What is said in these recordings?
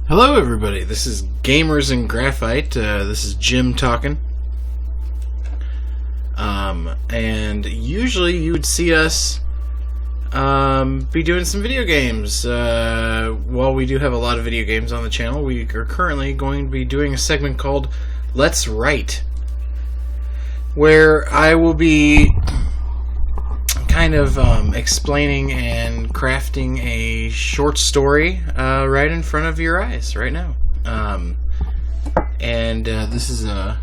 Hello everybody, this is Gamers and Graphite, this is Jim talking, and usually you would see us be doing some video games. While we do have a lot of video games on the channel, we are currently going to be doing a segment called Let's Write, where I will be kind of explaining and crafting a short story right in front of your eyes right now. And this is a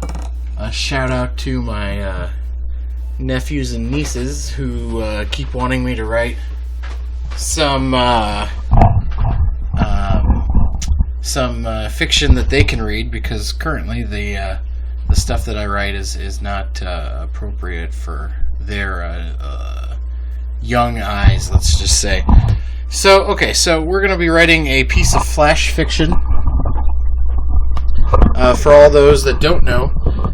shout out to my nephews and nieces who keep wanting me to write some fiction that they can read, because currently the stuff that I write is not appropriate for their young eyes, let's just say. So we're going to be writing a piece of flash fiction. For all those that don't know,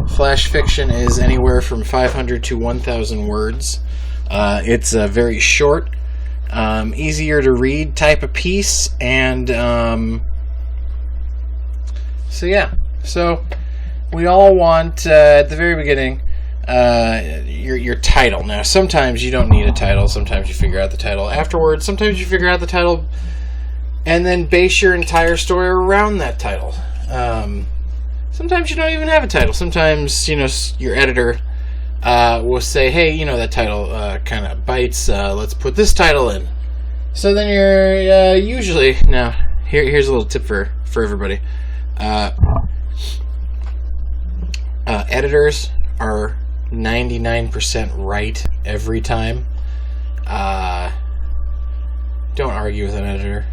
flash fiction is anywhere from 500 to 1,000 words. It's a very short, easier to read type of piece, and so we all want, at the very beginning, your title. Now, sometimes you don't need a title. Sometimes you figure out the title afterwards. Sometimes you figure out the title and then base your entire story around that title. Sometimes you don't even have a title. Sometimes, your editor will say, hey, that title kind of bites. Let's put this title in. So then you're usually... Now, here's a little tip for everybody. Editors are 99% right every time. Don't argue with an editor.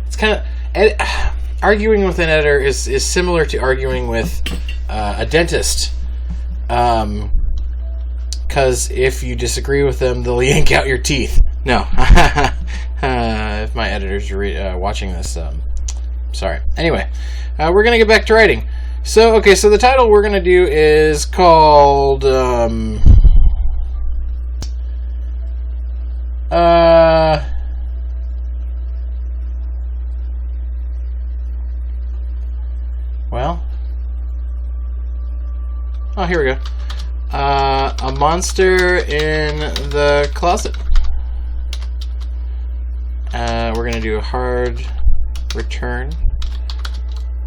It's kind of... arguing with an editor is similar to arguing with a dentist. Because if you disagree with them, they'll yank out your teeth. No. If my editors are watching this, sorry. Anyway, we're going to get back to writing. So the title we're going to do is called, here we go. A Monster in the Closet. We're going to do a Hard Return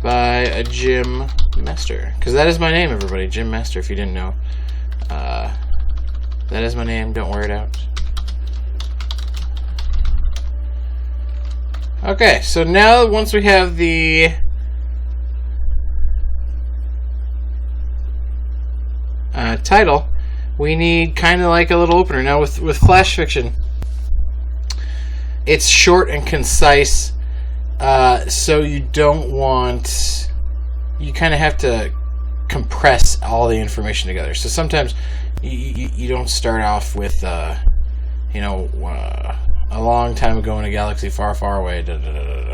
by a Jim Master. Because that is my name, everybody. Jim Master, if you didn't know. That is my name. Don't wear it out. Okay, so now once we have the title, we need kind of like a little opener. Now with flash fiction, it's short and concise, so you don't want... You kind of have to compress all the information together. So sometimes you don't start off with, a long time ago in a galaxy far, far away.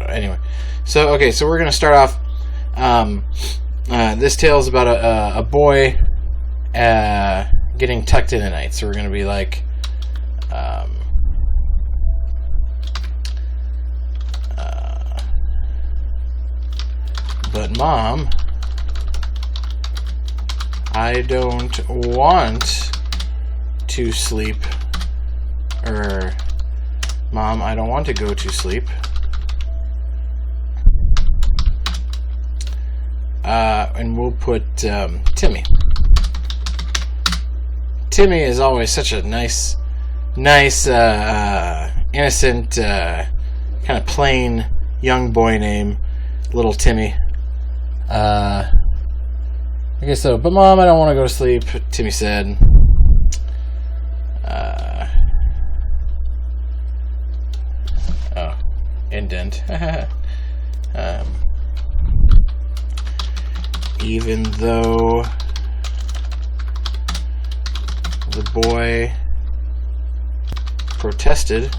Anyway, so we're going to start off. This tale is about a boy getting tucked in at night. So we're going to be like, but Mom, I don't want to sleep. Mom, I don't want to go to sleep. And we'll put Timmy. Timmy is always such a nice, innocent, kind of plain young boy name, little Timmy. So, but Mom, I don't want to go to sleep, Timmy said. Indent. Even though the boy protested,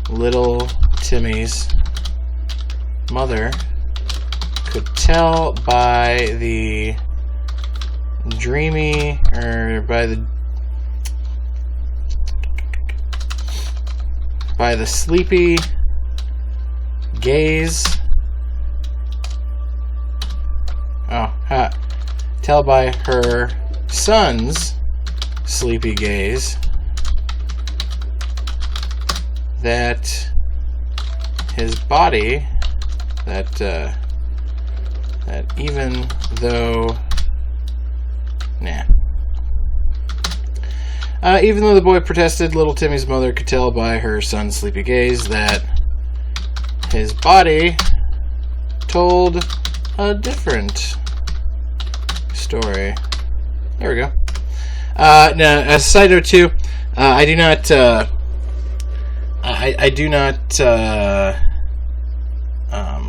little Timmy's mother could tell by the dreamy, or by the sleepy gaze. Tell by her son's sleepy gaze that his body, that even though the boy protested, little Timmy's mother could tell by her son's sleepy gaze that his body told a different story. There we go. Now, as a side note too, I do not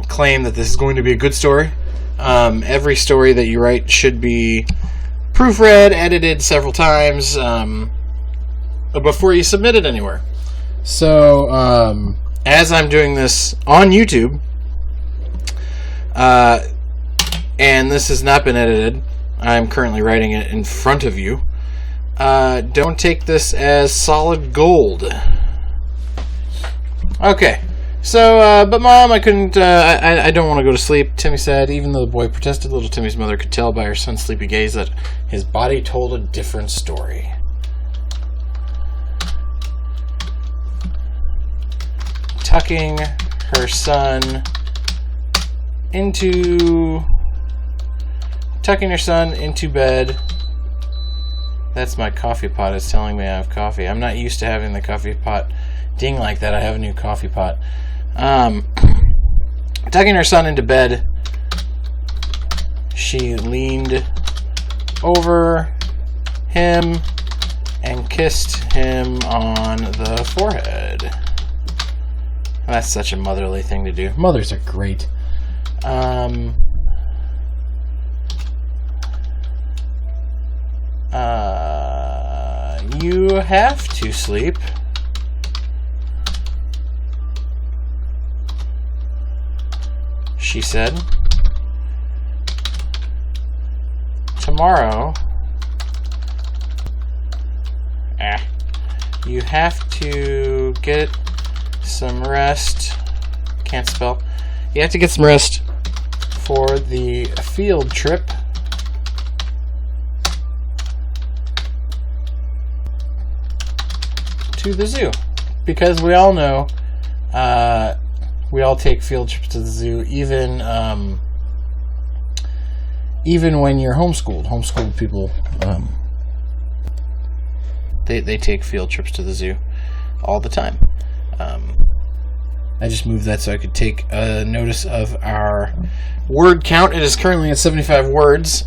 claim that this is going to be a good story. Every story that you write should be proofread, edited several times before you submit it anywhere. So, as I'm doing this on YouTube, and this has not been edited, I'm currently writing it in front of you. Don't take this as solid gold. Okay. So, but Mom, I couldn't, I don't want to go to sleep, Timmy said. Even though the boy protested, little Timmy's mother could tell by her son's sleepy gaze that his body told a different story. Tucking her son into bed. That's my coffee pot. It's telling me I have coffee. I'm not used to having the coffee pot ding like that. I have a new coffee pot. Tucking her son into bed, she leaned over him and kissed him on the forehead. That's such a motherly thing to do. Mothers are great. You have to sleep. She said. Tomorrow, you have to get some rest. Can't spell. You have to get some rest for the field trip to the zoo. Because we all know, we all take field trips to the zoo, even when you're homeschooled. Homeschooled people, they take field trips to the zoo all the time. I just moved that so I could take a notice of our word count. It is currently at 75 words.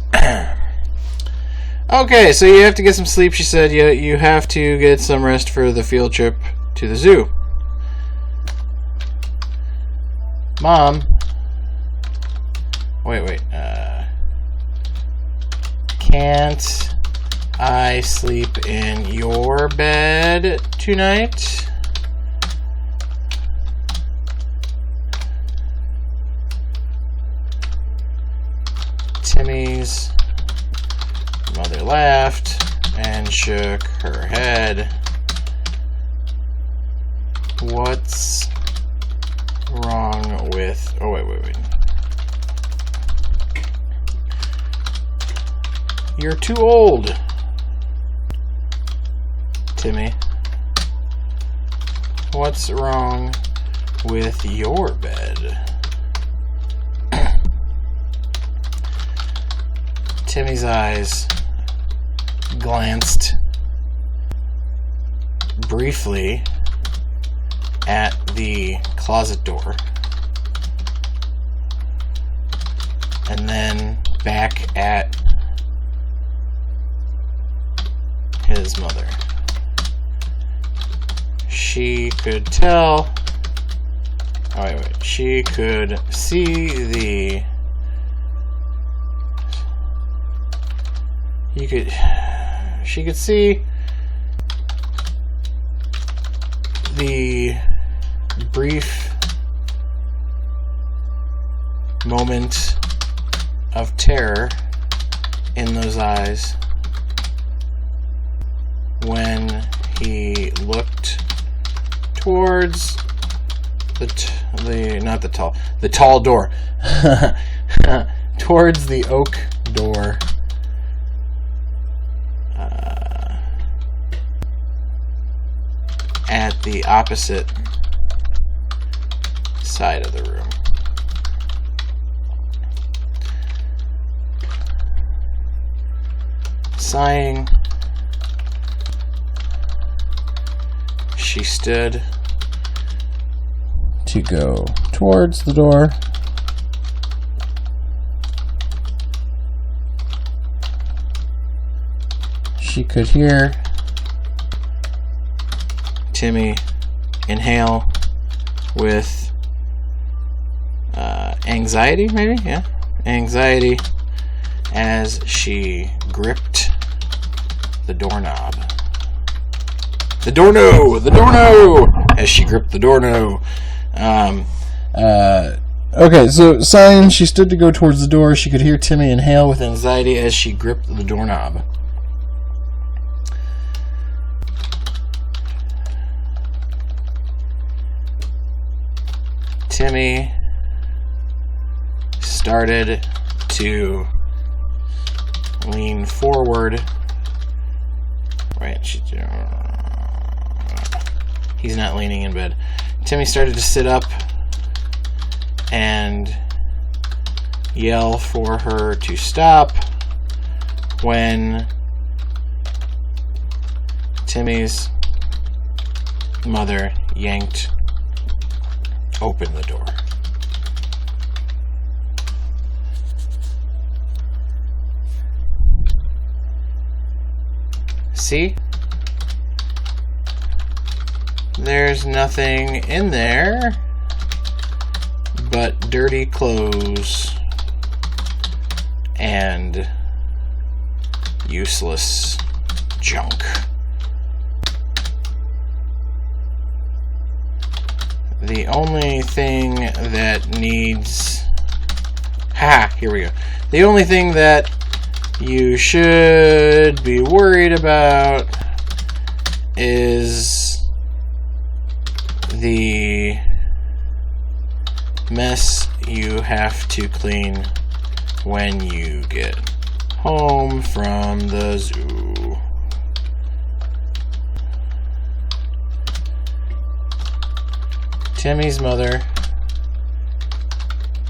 Okay, so you have to get some sleep, she said. You have to get some rest for the field trip to the zoo. Mom. Wait. Can't I sleep in your bed tonight? Timmy's mother laughed and shook her head. What's wrong with... Oh, wait. You're too old, Timmy. What's wrong with your bed? Timmy's eyes glanced briefly at the closet door and then back at his mother. She could tell... Oh, wait. She could see the... She could see the brief moment of terror in those eyes when he looked towards the tall door. Towards the oak door. At the opposite side of the room. Sighing, she stood to go towards the door. She could hear Timmy inhale with anxiety, maybe? Yeah. Anxiety as she gripped the doorknob. The doorknob! As she gripped the doorknob. Okay, so sighing, she stood to go towards the door. She could hear Timmy inhale with anxiety as she gripped the doorknob. Timmy started to lean forward. Wait, he's not leaning in bed. Timmy started to sit up and yell for her to stop when Timmy's mother yanked open the door. See? There's nothing in there but dirty clothes and useless junk. The only thing that needs... here we go. The only thing that you should be worried about is the mess you have to clean when you get home from the zoo. Timmy's mother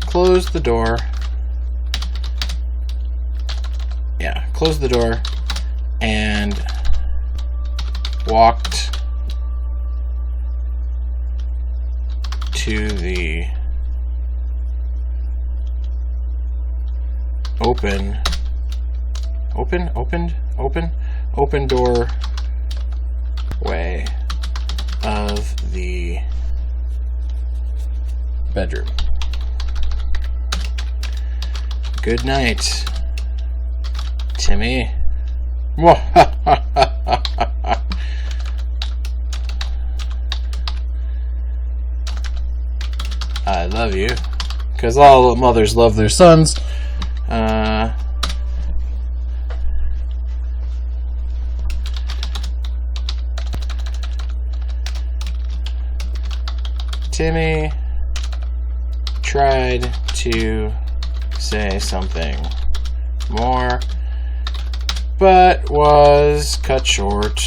closed the door. Closed the door and walked to the open doorway of the bedroom. Good night, Timmy. I love you, because all mothers love their sons. Timmy tried to say something more, but was cut short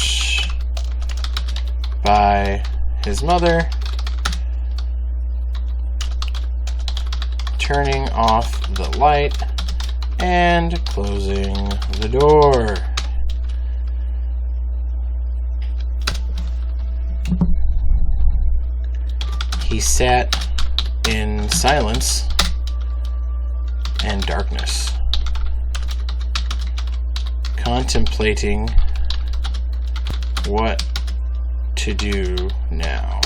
by his mother turning off the light and closing the door. He sat in silence and darkness, contemplating what to do now.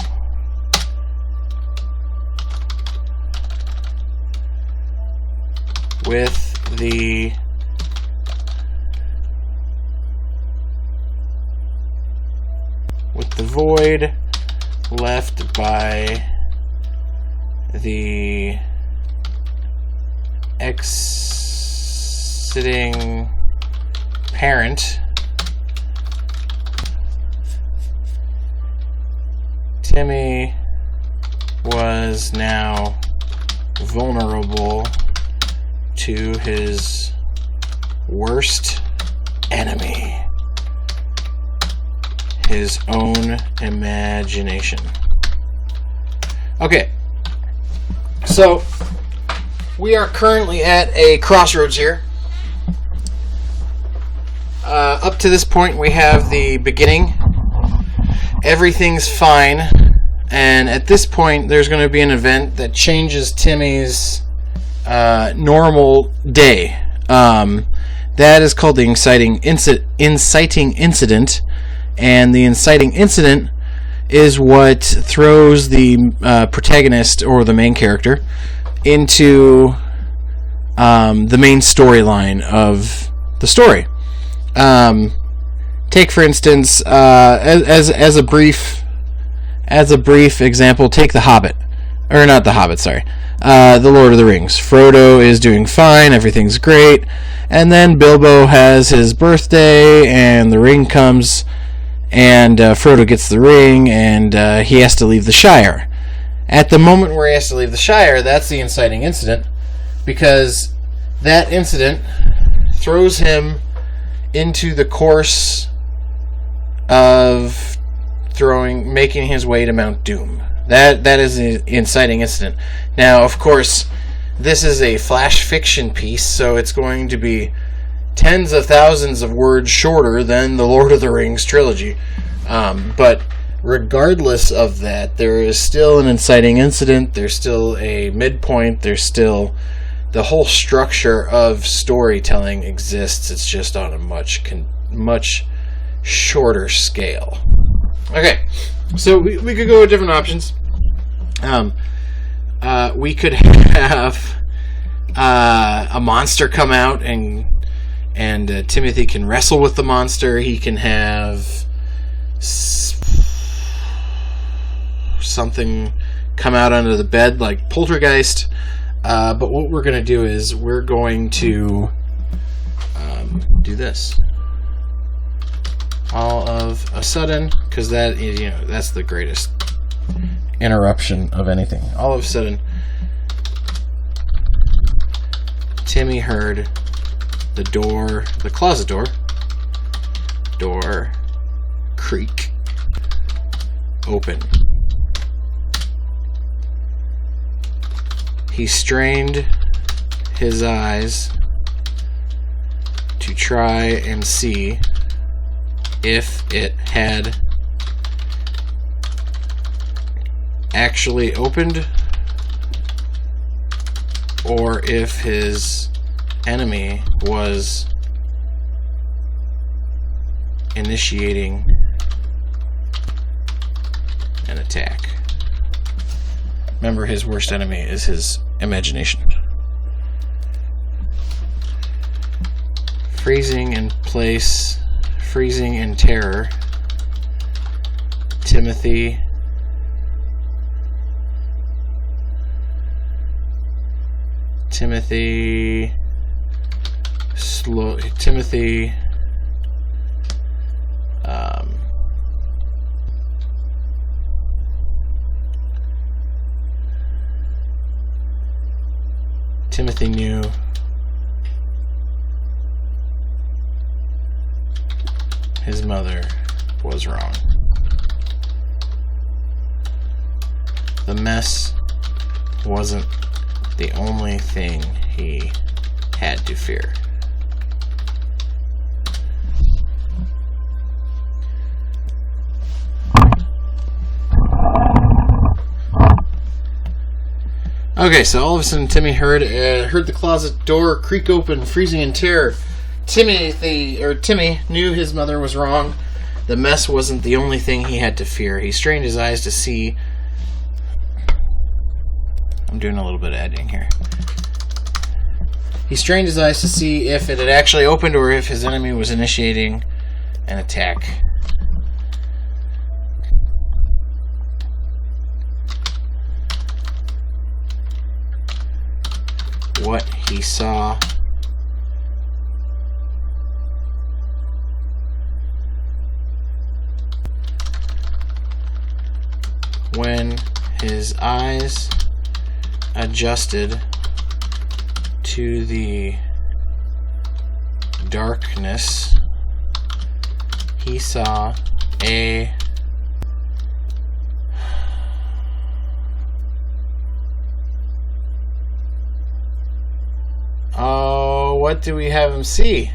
With the void left by the exiting parent, Timmy was now vulnerable to his worst enemy, his own imagination. Okay, so we are currently at a crossroads here. Up to this point, we have the beginning. Everything's fine. And at this point, there's going to be an event that changes Timmy's normal day. That is called the inciting incident. And the inciting incident is what throws the protagonist, or the main character, into the main storyline of the story. Take, for instance, as a brief example, take The Hobbit. Or not The Hobbit, sorry. The Lord of the Rings. Frodo is doing fine, everything's great, and then Bilbo has his birthday, and the ring comes, and Frodo gets the ring, and he has to leave the Shire. At the moment where he has to leave the Shire, that's the inciting incident, because that incident throws him into the course of making his way to Mount Doom. That is the inciting incident. Now, of course, this is a flash fiction piece, so it's going to be tens of thousands of words shorter than the Lord of the Rings trilogy. But regardless of that, there is still an inciting incident, there's still a midpoint, there's still the whole structure of storytelling exists. It's just on a much shorter scale. Okay, so we could go with different options. We could have a monster come out, and Timothy can wrestle with the monster. He can have something come out under the bed like Poltergeist. But what we're going to do is we're going to do this. All of a sudden, because that is, that's the greatest interruption of anything. All of a sudden, Timmy heard the closet door creak open. He strained his eyes to try and see if it had actually opened, or if his enemy was initiating an attack. Remember, his worst enemy is his imagination. Freezing in place, freezing in terror, Timothy knew his mother was wrong. The mess wasn't the only thing he had to fear. Okay, so all of a sudden Timmy heard the closet door creak open, freezing in terror. Timmy knew his mother was wrong. The mess wasn't the only thing he had to fear. He strained his eyes to see... I'm doing a little bit of editing here. He strained his eyes to see if it had actually opened or if his enemy was initiating an attack. What he saw when his eyes adjusted to the darkness, he saw a what do we have him see?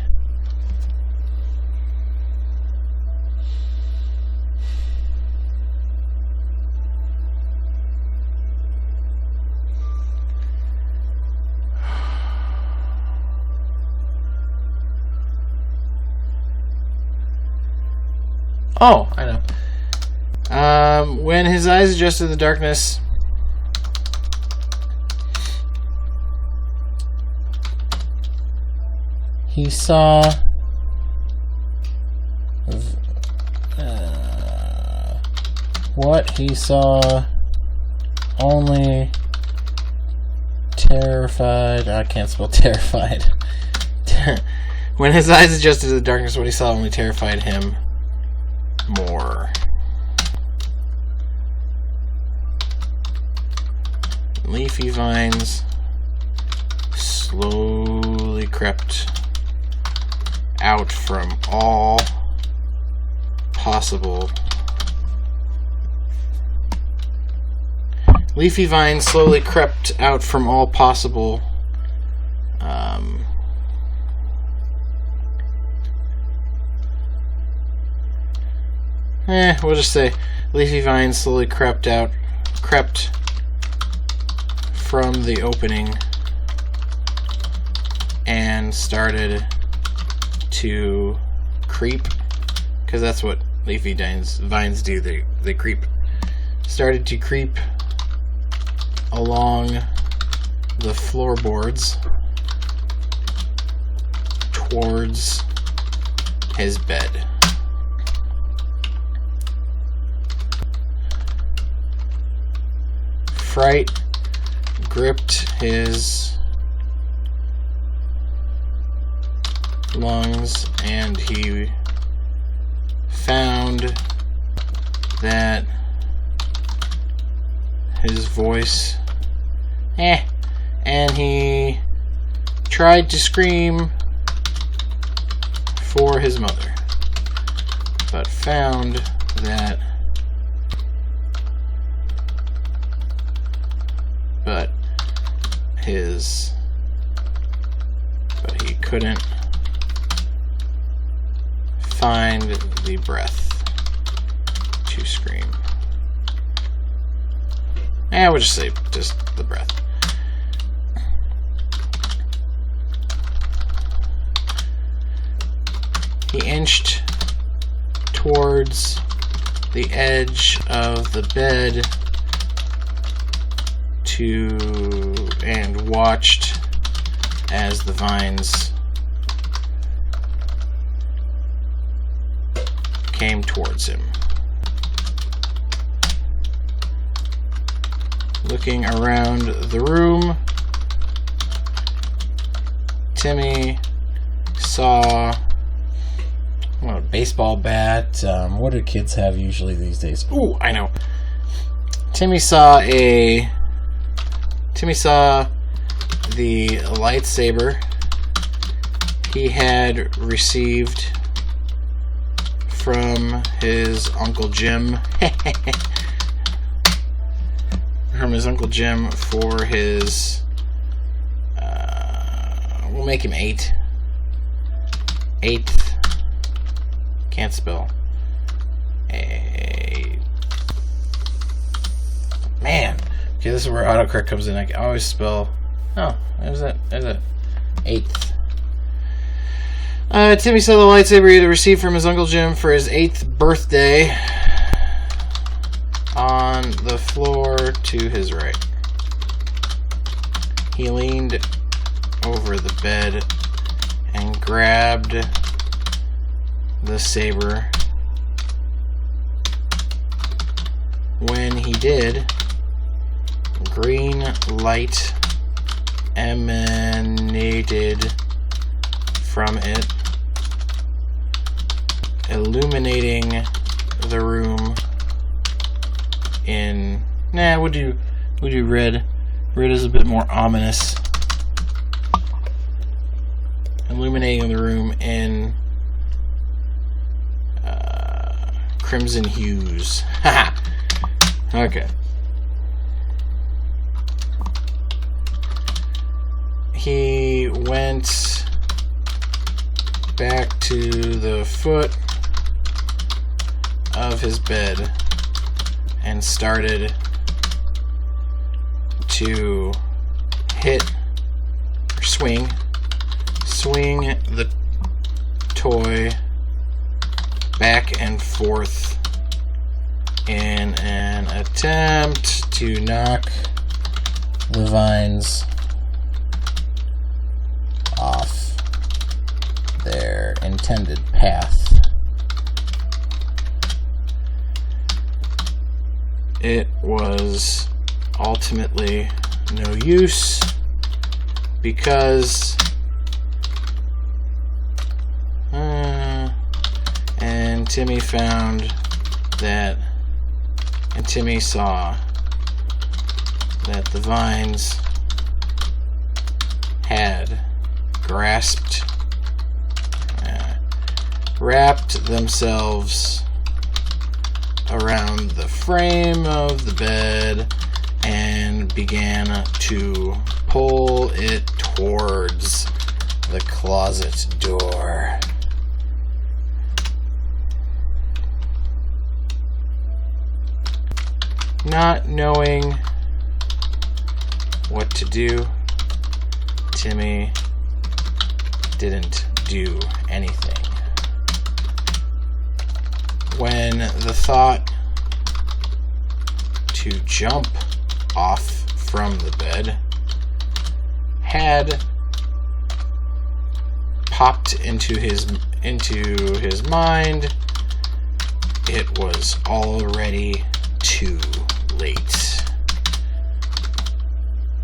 Oh, I know. When his eyes adjusted to the darkness, he saw what he saw only terrified. I can't spell terrified. When his eyes adjusted to the darkness, what he saw only terrified him more. Leafy vines slowly crept out from all possible. Leafy vines slowly crept out from all possible we'll just say leafy vines slowly crept from the opening and started to creep, because that's what leafy vines do. They creep. Started to creep along the floorboards towards his bed. Fright gripped his lungs, and he found that his voice, and he tried to scream for his mother, but found that he couldn't find the breath to scream. I would just say just the breath. He inched towards the edge of the bed and watched as the vines came towards him. Looking around the room, Timmy saw a baseball bat. What do kids have usually these days? Ooh, I know. Timmy saw the lightsaber he had received from his Uncle Jim. From his Uncle Jim for his, we'll make him 8. 8th. Can't spell. Man. Okay, this is where autocorrect comes in. I can always spell. Oh, there's it. 8th. Timmy saw the lightsaber he had received from his Uncle Jim for his 8th birthday on the floor to his right. He leaned over the bed and grabbed the saber. When he did, green light emanated from it, illuminating the room in Nah, we'll do red. Red is a bit more ominous. Illuminating the room in crimson hues. Haha. Okay. He went back to the foot of his bed and started to hit or swing the toy back and forth in an attempt to knock the vines off their intended path. It was ultimately no use because and Timmy found that, and Timmy saw that the vines had wrapped themselves around the frame of the bed and began to pull it towards the closet door. Not knowing what to do, Timmy didn't do anything. When the thought to jump off from the bed had popped into his mind, it was already too late.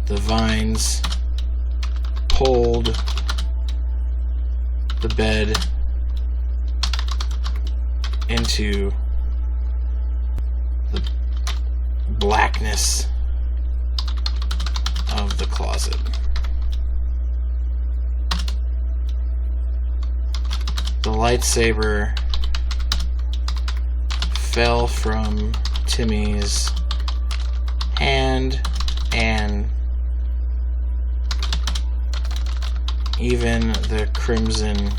The vines pulled the bed into the blackness of the closet. The lightsaber fell from Timmy's hand, and even the crimson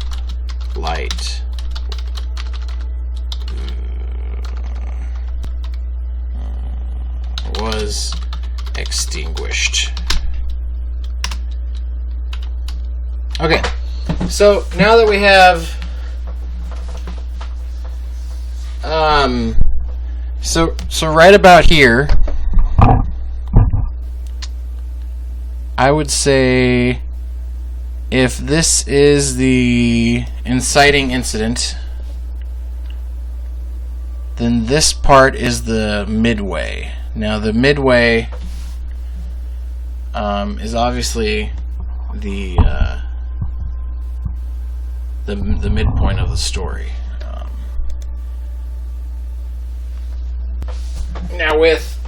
light was extinguished. Okay, so now that we have so right about here, I would say if this is the inciting incident, then this part is the midway. Now the midway is obviously the midpoint of the story. Now with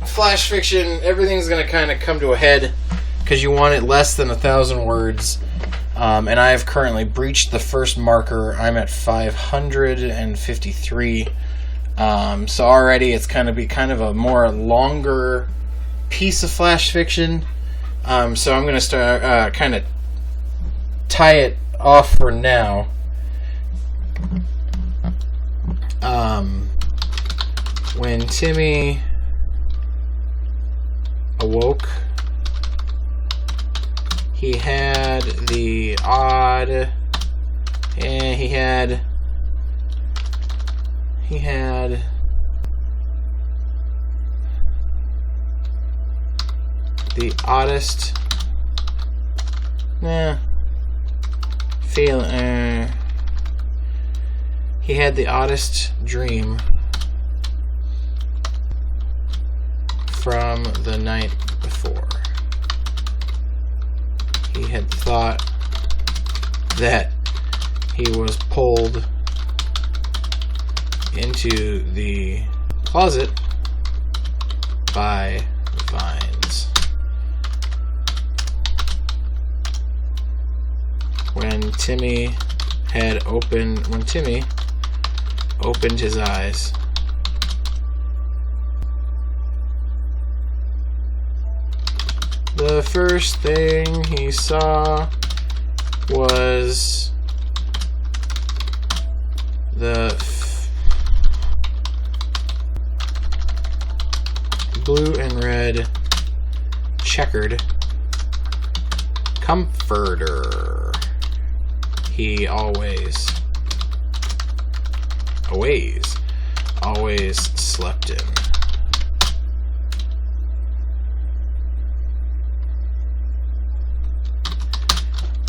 flash fiction, everything's going to kind of come to a head because you want it less than 1,000 words. And I have currently breached the first marker. I'm at 553. So already it's going to be kind of a more longer piece of flash fiction. So I'm going to start kind of tie it off for now. When Timmy awoke, he had the odd, he had the oddest he had the oddest dream from the night before. He had thought that he was pulled into the closet by vines. When Timmy opened his eyes, the first thing he saw was the blue and red checkered comforter he always slept in.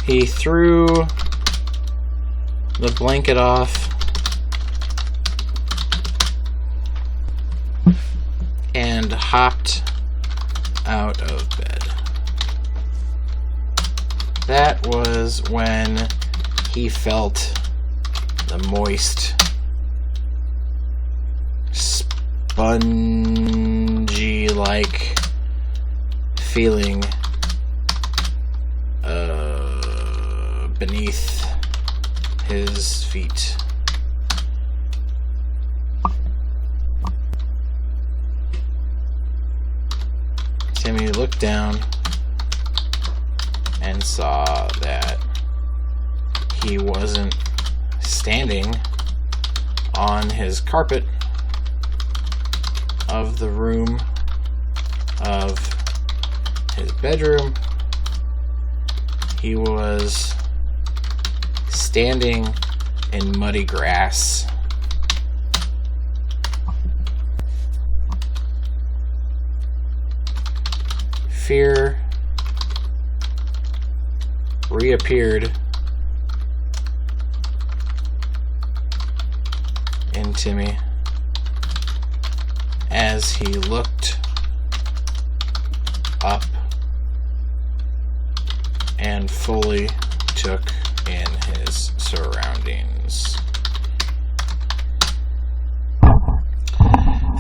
He threw the blanket off and hopped out of bed. That was when he felt the moist, spongy-like feeling beneath his feet. Timmy looked down and saw that he wasn't standing on his carpet of the room of his bedroom. He was standing in muddy grass. Fear reappeared in Timmy as he looked up and fully took in his surroundings.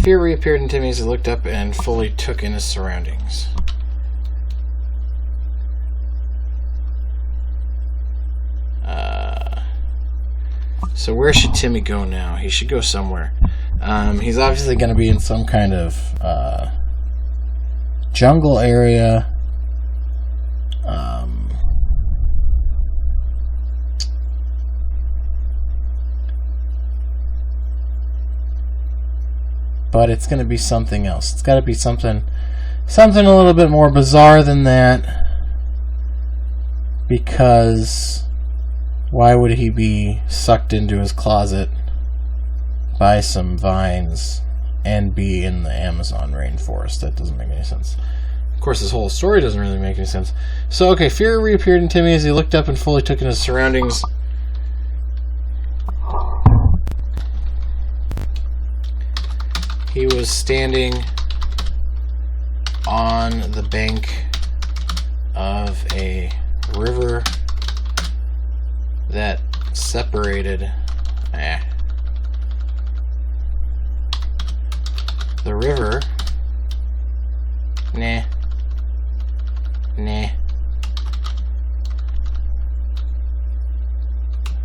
Fear reappeared in Timmy as he looked up and fully took in his surroundings. So where should Timmy go now? He should go somewhere. He's obviously going to be in some kind of jungle area. But it's going to be something else. It's got to be something a little bit more bizarre than that. Because why would he be sucked into his closet by some vines and be in the Amazon rainforest? That doesn't make any sense. Of course, this whole story doesn't really make any sense. So, okay, fear reappeared in Timmy as he looked up and fully took in his surroundings. He was standing on the bank of a river that separated the river.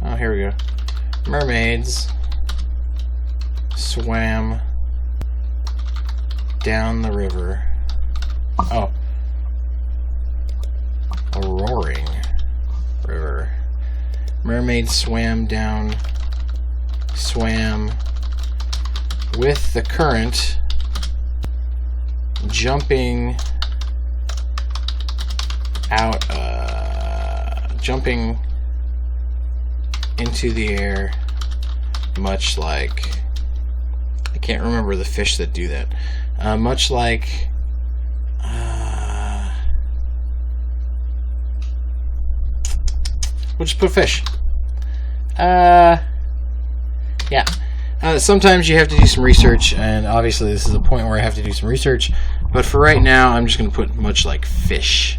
Oh, here we go. Mermaids swam down the river. Oh. A roaring river. Mermaids swam with the current, jumping into the air, much like, I can't remember the fish that do that, much like we'll just put fish. Yeah. Sometimes you have to do some research, and obviously this is a point where I have to do some research, but for right now I'm just going to put much like fish.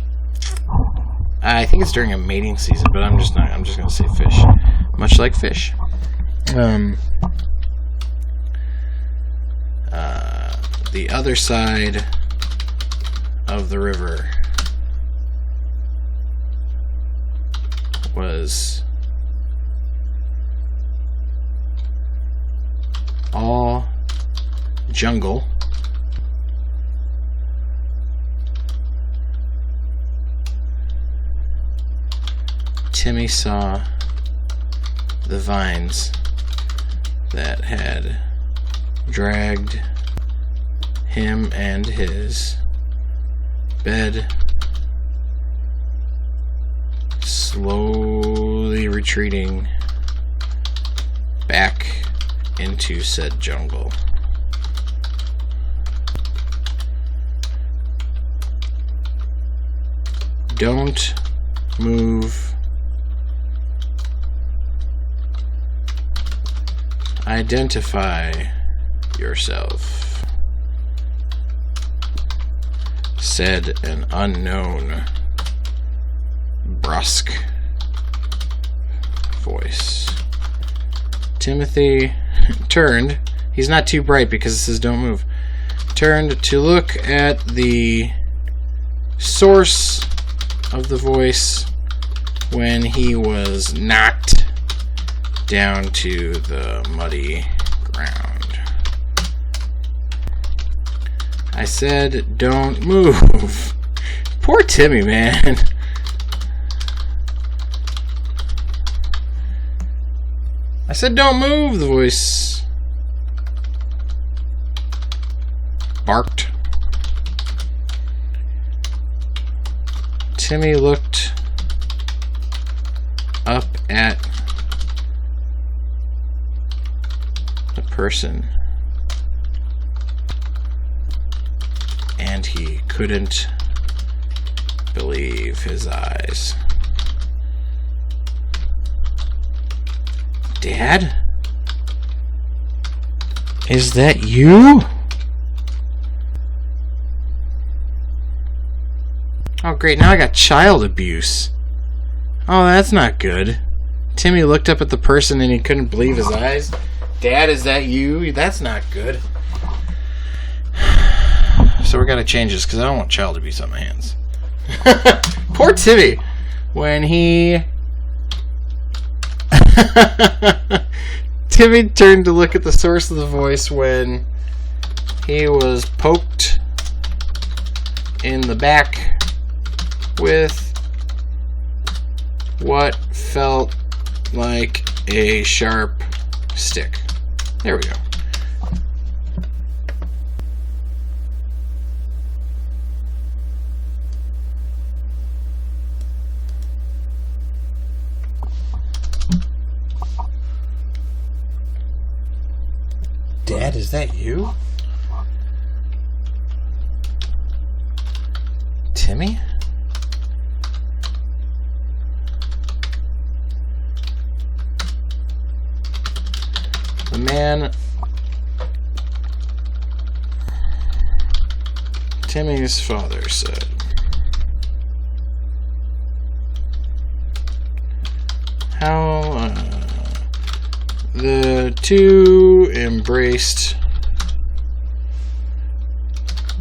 I think it's during a mating season, but I'm just going to say fish. Much like fish. the other side of the river was all jungle, Timmy saw the vines that had dragged him and his bed slowly retreating back into said jungle. Don't move. Identify yourself, said an unknown, brusque voice. Timothy turned. He's not too bright because it says don't move. Turned to look at the source of the voice when he was knocked down to the muddy ground. I said, don't move. Poor Timmy, man. I said, don't move, the voice barked. Timmy looked up at the person, and he couldn't believe his eyes. Dad? Is that you? Oh, great, now I got child abuse. Oh, that's not good. Timmy looked up at the person and he couldn't believe his eyes. Dad, is that you? That's not good. So we gotta change this because I don't want child abuse on my hands. Poor Timmy. When he... Timmy turned to look at the source of the voice when he was poked in the back with what felt like a sharp stick. There we go. Dad, is that you? Timmy? The man... Timmy's father said, how the two embraced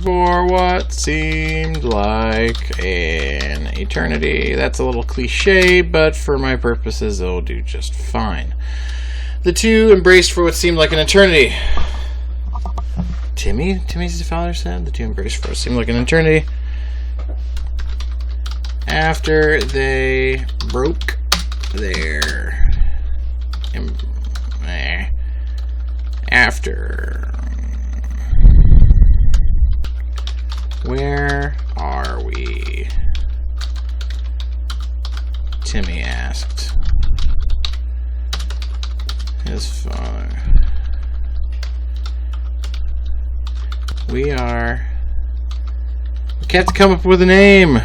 for what seemed like an eternity. That's a little cliche, but for my purposes, it'll do just fine. The two embraced for what seemed like an eternity. Timmy's father said, the two embraced for what seemed like an eternity. After they broke their... After... Where are we? Timmy asked his father. We are... We have to come up with a name.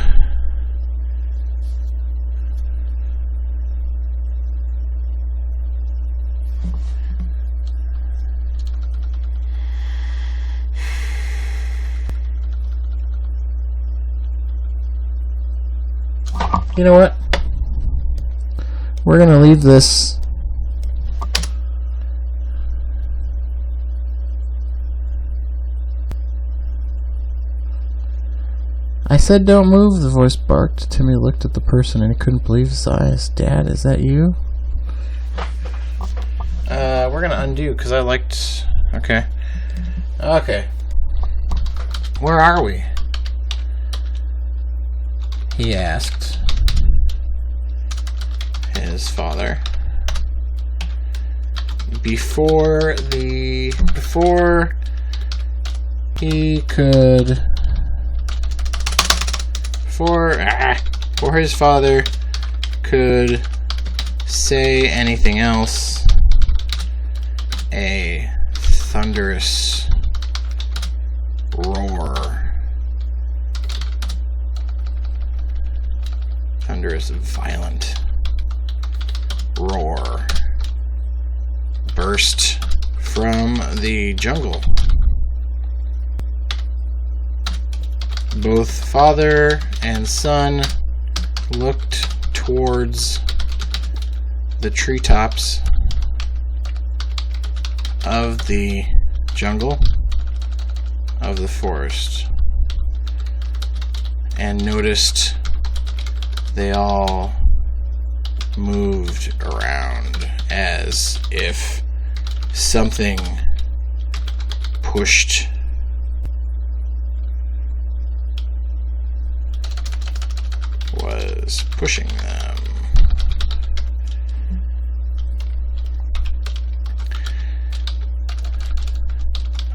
You know what? We're going to leave this I said don't move, the voice barked. Timmy looked at the person and he couldn't believe his eyes. Dad, is that you? We're gonna undo, because I liked... Okay. Okay. Where are we? He asked his father. Before he could... Before his father could say anything else, a thunderous roar, thunderous, violent roar burst from the jungle. Both father and son looked towards the treetops of the jungle, of the forest, and noticed they all moved around as if something pushed was pushing them.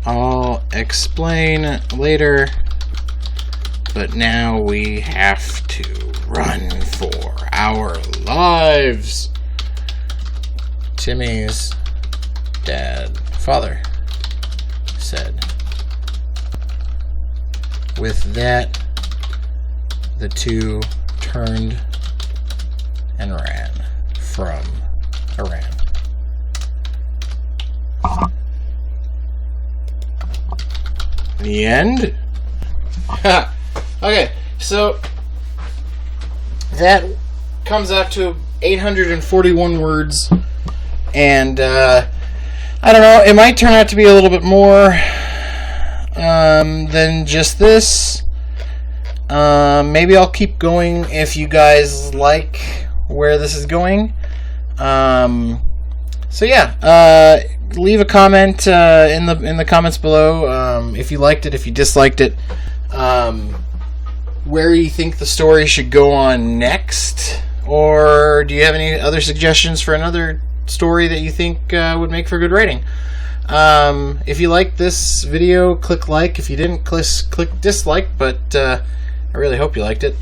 I'll explain later, but now we have to run for our lives. Timmy's father said. With that, the two turned and ran from Iran. The end? Okay, so that comes out to 841 words, and I don't know, it might turn out to be a little bit more than just this. Maybe I'll keep going if you guys like where this is going. So yeah, leave a comment in the comments below if you liked it, if you disliked it, where you think the story should go on next, or do you have any other suggestions for another story that you think would make for a good rating. If you liked this video, click like. If you didn't, click dislike, but I really hope you liked it.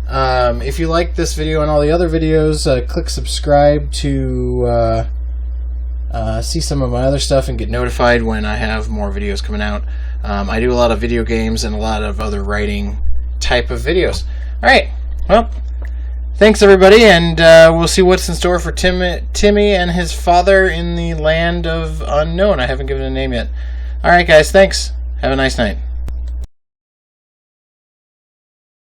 If you liked this video and all the other videos, click subscribe to see some of my other stuff and get notified when I have more videos coming out. I do a lot of video games and a lot of other writing type of videos. Alright, well, thanks everybody, and we'll see what's in store for Timmy and his father in the land of unknown. I haven't given it a name yet. Alright guys, thanks. Have a nice night.